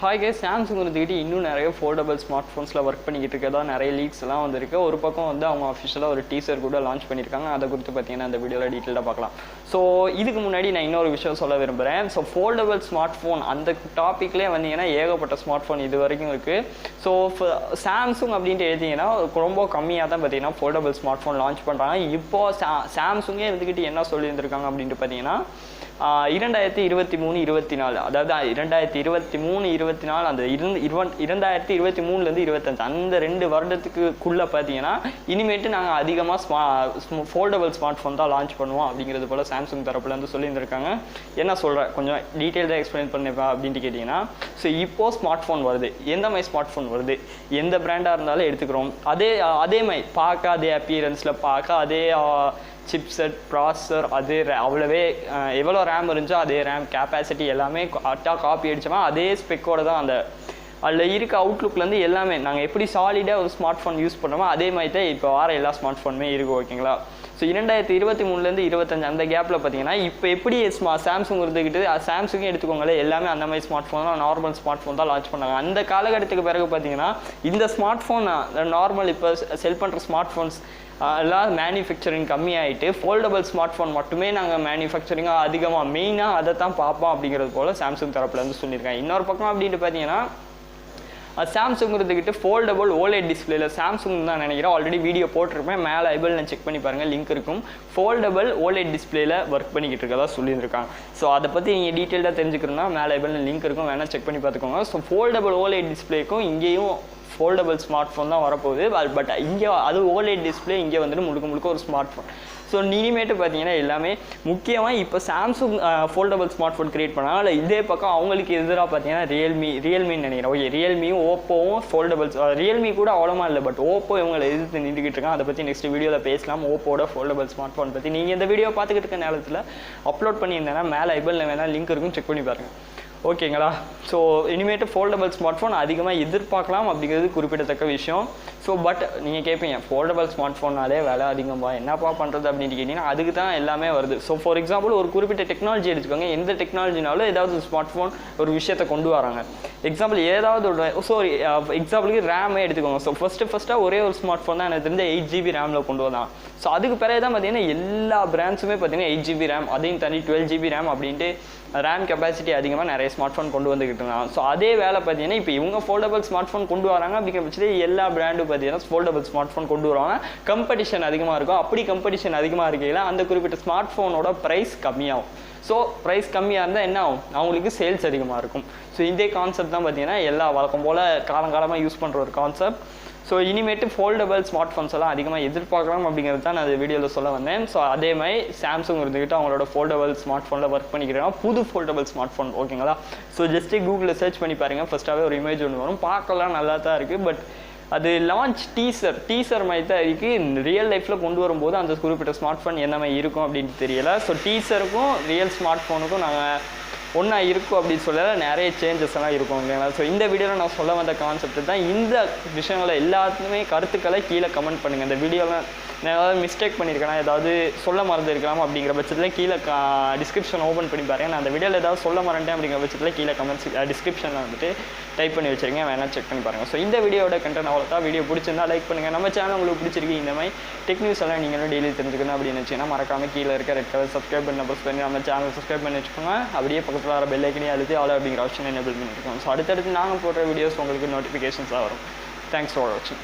Hi guys, Samsung வந்துக்கிட்டு இன்னும் நிறைய ஃபோல்டபுள் ஸ்மார்ட் ஃபோன்ஸில் ஒர்க் பண்ணிக்கிட்டு இருக்கதா நிறைய லீக்ஸ்லாம் வந்திருக்கு. ஒரு பக்கம் வந்து அவங்க அஃபிஷியலாக ஒரு டீசர் கூட லான்ச் பண்ணியிருக்காங்க. அதை குறித்து பார்த்தீங்கன்னா அந்த வீடியோவில் டீட்டெயிலாக பார்க்கலாம். ஸோ இதுக்கு முன்னாடி நான் இன்னொரு விஷயம் சொல்ல விரும்புகிறேன். ஸோ ஃபோல்டபுள் ஸ்மார்ட் ஃபோன் அந்த டாப்பிக்லேயே வந்தீங்கன்னா ஏகப்பட்ட ஸ்மார்ட் ஃபோன் இது வரைக்கும் இருக்குது. ஸோ சாம்சங் அப்படின்ட்டு எழுதிங்கன்னா ரொம்ப கம்மியாக தான் பார்த்தீங்கன்னா ஃபோல்டபுள் ஸ்மார்ட் ஃபோன் லான்ச் பண்ணுறாங்க. இப்போது சாம்சங்கே வந்துக்கிட்டு என்ன சொல்லியிருந்திருக்காங்க அப்படின்ட்டு பார்த்தீங்கன்னா 2023-24, அதாவது 2023-24 அந்த 2023லேருந்து 25 அந்த 2 வருடத்துக்குள்ளே பார்த்தீங்கன்னா இனிமேட்டு நாங்கள் அதிகமாக ஃபோல்டபுள் ஸ்மார்ட் ஃபோன் தான் லான்ச் பண்ணுவோம் அப்படிங்கிறது போல் சாம்சங் தரப்புலேருந்து சொல்லியிருந்திருக்காங்க. என்ன சொல்கிறேன், கொஞ்சம் டீட்டெயில்டாக எக்ஸ்பிளைன் பண்ணிப்பா அப்படின்ட்டு கேட்டிங்கன்னா, ஸோ இப்போது ஸ்மார்ட் ஃபோன் வருது. எந்த மாதிரி ஸ்மார்ட் ஃபோன் வருது, எந்த பிராண்டாக இருந்தாலும் எடுத்துக்கிறோம். அதே மாதிரி பார்க்க அதே அப்பியரன்ஸில் பார்க்க அதே சிப்செட் ப்ராசஸர் அது அவ்வளவே எவ்வளோ ரேம் இருந்துச்சோ அதே ரேம் கேப்பாசிட்டி எல்லாமே கரெக்டாக காப்பி அடித்தோமா அதே ஸ்பெக்கோடு தான் அந்த அதில் இருக்க அவுட்லுக்லேருந்து எல்லாமே நாங்கள் எப்படி சாலிடாக ஒரு ஸ்மார்ட் ஃபோன் யூஸ் பண்ணுறோமோ அதே மாதிரி தான் இப்போ வர எல்லா ஸ்மார்ட் ஃபோனுமே இருக்கும். ஓகேங்களா? ஸோ 2023லேருந்து 25 அந்த கேப்பில் பார்த்தீங்கன்னா இப்போ எப்படி சாம்சங் இருந்துக்கிட்டு சாம்சங்கே எடுத்துக்கோங்களே எல்லாமே அந்த மாதிரி ஸ்மார்ட் ஃபோன் தான், நார்மல் ஸ்மார்ட் ஃபோன் தான் லான்ச் பண்ணாங்க. அந்த காலகட்டத்துக்கு பிறகு பார்த்தீங்கன்னா இந்த ஸ்மார்ட் ஃபோன் நார்மல் இப்போ செல் பண்ணுற ஸ்மார்ட் ஃபோன்ஸ் எல்லாம் மேனுஃபேக்சரிங் கம்மியாகிட்டு ஃபோல்டபுள் ஸ்மார்ட் ஃபோன் மட்டுமே நாங்கள் மேனுஃபேக்சரிங்காக அதிகமாக மெயினாக அதை தான் பார்ப்போம் அப்படிங்கிறது போல் சாம்சங் தரப்புலேருந்து சொல்லியிருக்காங்க. இன்னொரு பக்கம் அப்படின்ட்டு பார்த்தீங்கன்னா சாம்சங் இருந்துக்கிட்டு ஃபோல்டபுள் ஓலேட் டிஸ்பிளேல சாம்சங் தான் நினைக்கிறேன், ஆல்ரெடி வீடியோ போட்டிருப்பேன், மேலே ஐபிள் செக் பண்ணி பாருங்கள், லிங்க் இருக்கும். ஃபோல்டபுள் ஓலேட் டிஸ்பிளேல ஒர்க் பண்ணிக்கிட்டு இருக்கதா சொல்லியிருக்காங்க. ஸோ அதை பற்றி நீங்கள் டீட்டெயிலாக தெரிஞ்சுக்கணும்னா மேலே ஐபிள் லிங்க் இருக்கும், வேணால் செக் பண்ணி பார்த்துக்கோங்க. ஸோ ஃபோல்டபுள் ஓலேட் டிஸ்பிளேக்கும் இங்கேயும் ஃபோல்டபுள் ஸ்மார்ட் ஃபோன் தான் வரப்போகுது. பட் இங்கே அது ஓலேட் டிஸ்பிளே, இங்கே வந்துட்டு முழுக்க ஒரு ஸ்மார்ட் ஃபோன். ஸோ இனிமேட்டு பார்த்தீங்கன்னா எல்லாமே முக்கியமாக இப்போ Samsung foldable smart phone create பண்ணாங்க. இல்லை இதே பக்கம் அவங்களுக்கு எதிராக பார்த்தீங்கன்னா ரியல்மின்னு நினைக்கிறேன். ஓகே, ரியல்மியும் ஓப்போவும் ஃபோல்டபுள்ஸ், ரியல்மி கூட அவ்வளோமா இல்லை, பட் ஓப்போ இவங்களை எதிர்த்து நின்றுக்கிட்டு இருக்காங்க. அதை பற்றி நெக்ஸ்ட் வீடியோவில் பேசலாம். ஓப்போட ஃபோல்டபுள் ஸ்மார்ட் ஃபோன் பற்றி நீங்கள் இந்த வீடியோ பார்த்துக்கிட்டு இருக்க நேரத்தில் அப்லோட் பண்ணியிருந்தேன்னா மேலே ஐபிளில் வேணால் லிங்க் இருக்கும், செக் பண்ணி பாருங்கள். ஓகேங்களா? ஸோ இனிமேட்டு ஃபோல்டபுள் ஸ்மார்ட் ஃபோன் அதிகமாக எதிர்பார்க்கலாம் அப்படிங்கிறது குறிப்பிடத்தக்க விஷயம். ஸோ பட் நீங்கள் கேட்பீங்க, ஃபோல்டபுள் ஸ்மார்ட் ஃபோன்னாலே விலை அதிகமாக என்னப்பா பண்ணுறது அப்படின்னு கேட்டிங்கன்னா அதுக்கு தான் எல்லாமே வருது. ஸோ ஃபார் எக்ஸாம்பிள் ஒரு குறிப்பிட்ட டெக்னாலஜி எடுத்துக்கோங்க, எந்த டெக்னாலஜினாலும் ஏதாவது ஒரு ஸ்மார்ட் ஃபோன் ஒரு விஷயத்தை கொண்டு வராங்க. எக்ஸாம்பிள் ஏதாவது ஒரு எக்ஸாம்பிளுக்கு ரேமே எடுத்துக்கோங்க. ஸோ ஃபஸ்ட்டாக ஒரே ஒரு ஸ்மார்ட் ஃபோன் தான் எனக்கு தெரிஞ்ச 8GB ரேமில் கொண்டு வந்தான். ஸோ அதுக்கு பிறகு தான் பார்த்தீங்கன்னா எல்லா பிராண்ட்ஸுமே பார்த்தீங்கன்னா 8GB ரேம், அதையும் தனி 12GB ரேம் அப்படின்ட்டு ரேம் கெப்பாசிட்டி அதிகமாக நிறைய ஸ்மார்ட் ஃபோன் கொண்டு வந்துக்கிட்டு இருக்காங்க. ஸோ அதே வேலை பார்த்தீங்கன்னா இப்போ இவங்க ஃபோல்டபுள் ஸ்மார்ட் ஃபோன் கொண்டு வராங்க அப்படிங்கிற பட்சத்தில் எல்லா பிராண்டும் பார்த்தீங்கன்னா ஃபோல்டபுள் ஸ்மார்ட் ஃபோன் கொண்டு வருவாங்க. கம்படிஷன் அதிகமாக இருக்கும். அப்படி கம்படிஷன் அதிகமாக இருக்கையில் அந்த குறிப்பிட்ட ஸ்மார்ட் ஃபோனோட ப்ரைஸ் கம்மியாகும். ஸோ ப்ரைஸ் கம்மியாக இருந்தால் என்ன ஆகும், அவங்களுக்கு சேல்ஸ் அதிகமாக இருக்கும். ஸோ இதே கான்செப்ட் தான் பார்த்தீங்கன்னா எல்லா வழக்கம் போல் காலங்காலமாக யூஸ் பண்ணுற ஒரு கான்செப்ட். ஸோ இனிமேட்டு ஃபோல்டபுள் ஸ்மார்ட் ஃபோன்ஸ் எல்லாம் அதிகமாக எதிர்பார்க்கலாம் அப்படிங்கிறது தான் நான் அந்த வீடியோவில் சொல்ல வந்தேன். ஸோ அதே மாதிரி சாம்சங் இருந்துக்கிட்டு அவங்களோட ஃபோல்டபுள் ஸ்மார்ட் ஃபோனில் ஒர்க் பண்ணிக்கிறாங்க, புது ஃபோல்டபுள் ஸ்மார்ட் ஃபோன். ஓகேங்களா? ஸோ ஜஸ்ட்டு கூகுளில் சர்ச் பண்ணி பாருங்கள், ஃபஸ்ட்டாகவே ஒரு இமேஜ் ஒன்று வரும், பார்க்கலாம் நல்லா தான் இருக்குது. பட் அது லான்ச் டீசர் மாதிரி தான் இருக்குது. ரியல் லைஃப்பில் கொண்டு வரும்போது அந்த குறிப்பிட்ட ஸ்மார்ட் ஃபோன் என்ன மாதிரி இருக்கும் அப்படின்னு தெரியலை. ஸோ டீசருக்கும் ரியல் ஸ்மார்ட் ஃபோனுக்கும் நாங்கள் ஒன்றா இருக்கும் அப்படின்னு சொல்லல, நிறைய சேஞ்சஸ் எல்லாம் இருக்கும். ஓகேங்களா? ஸோ இந்த வீடியோவில் நான் சொல்ல வந்த கான்செப்ட் தான். இந்த விஷயங்களை எல்லாத்துக்குமே கருத்துக்களை கீழே கமெண்ட் பண்ணுங்கள். இந்த வீடியோவில் நான் ஏதாவது மிஸ்டேக் பண்ணியிருக்கேன்னா, ஏதாவது சொல்ல மறந்துருக்கலாம் அப்படிங்கிற பட்சத்தில் கீழே டிஸ்கிரிப்ஷன் ஓப்பன் பண்ணி பாருங்கள். நான் அந்த வீடியோவில் ஏதாவது சொல்ல மறந்துட்டேன் அப்படிங்கிற பட்சத்தில் கீழே கமெண்ட்ஸ் டிஸ்கிரிப்ஷனில் வந்துட்டு டைப் பண்ணி வச்சுருங்க, வேணால் செக் பண்ணி பாருங்கள். ஸோ இந்த வீடியோட கண்டென்ட் அவ்வளோதான். வீடியோ பிடிச்சிருந்தா லைக் பண்ணுங்கள். நம்ம சேனல் உங்களுக்கு பிடிச்சிருக்கு, இந்த மாதிரி டெக் நியூஸ் எல்லாம் நீங்களும் டெய்லி தெரிஞ்சுக்கணும் அப்படின்னு வச்சுன்னா மறக்காமல் கீழே இருக்க ரெட் கலர் சப்ஸ்கிரைப் பண்ண ப்ரெஸ் பண்ணி நம்ம சேனல் சப்ஸ்கிரைப் பண்ணி வச்சுக்கோங்க. அப்படியே பக்கத்தில் வர பெல் ஐக்கனே அழுத்தி ஆல் அப்படிங்கிற ஆப்ஷன் எனேபிள் பண்ணியிருக்கோம். ஸோ அடுத்தடுத்து நாங்கள் போடுற வீடியோஸ் உங்களுக்கு நோட்டிஃபிகேஷன்ஸாக வரும். தேங்க்ஸ் ஃபார் வாட்சிங்.